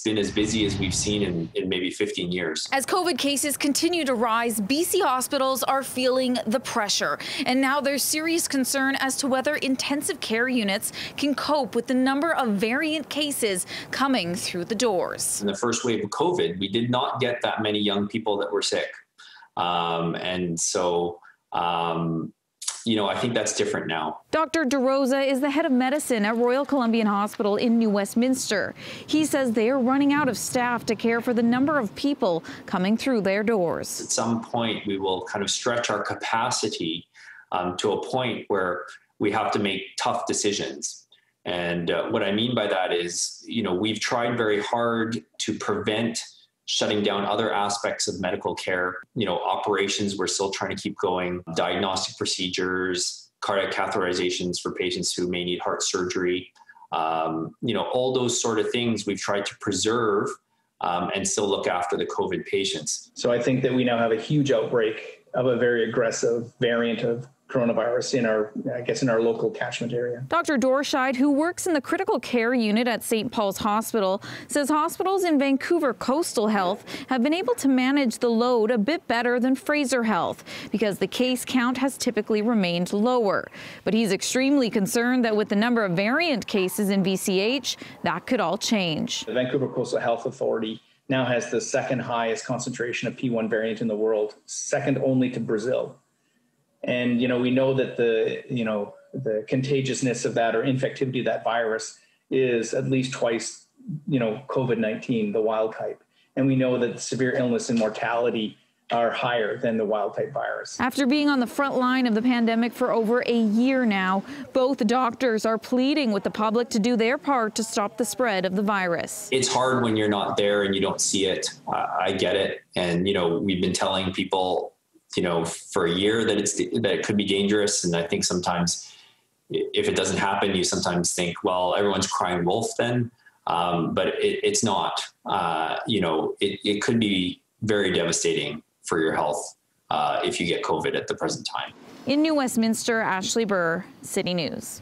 It's been as busy as we've seen in maybe 15 years. As COVID cases continue to rise, BC hospitals are feeling the pressure. And now there's serious concern as to whether intensive care units can cope with the number of variant cases coming through the doors. In the first wave of COVID, we did not get that many young people that were sick. I think that's different now. Dr. DeRosa is the head of medicine at Royal Columbian Hospital in New Westminster. He says they are running out of staff to care for the number of people coming through their doors. At some point, we will kind of stretch our capacity to a point where we have to make tough decisions. And what I mean by that is, we've tried very hard to prevent shutting down other aspects of medical care. Operations, we're still trying to keep going, diagnostic procedures, cardiac catheterizations for patients who may need heart surgery. All those sort of things we've tried to preserve and still look after the COVID patients. So I think that we now have a huge outbreak of a very aggressive variant of coronavirus in our local catchment area. Dr. Dorscheid, who works in the critical care unit at St. Paul's Hospital, says hospitals in Vancouver Coastal Health have been able to manage the load a bit better than Fraser Health because the case count has typically remained lower. But he's extremely concerned that with the number of variant cases in VCH, that could all change. The Vancouver Coastal Health Authority now has the second highest concentration of P1 variant in the world, second only to Brazil. And, we know that the contagiousness of that or infectivity of that virus is at least twice, COVID-19, the wild type. And we know that severe illness and mortality are higher than the wild type virus. After being on the front line of the pandemic for over a year now, both doctors are pleading with the public to do their part to stop the spread of the virus. It's hard when you're not there and you don't see it. I get it. And, we've been telling people for a year that it could be dangerous. And I think sometimes if it doesn't happen, you sometimes think, well, everyone's crying wolf then. But it's not. It could be very devastating for your health if you get COVID at the present time. In New Westminster, Ashley Burr, City News.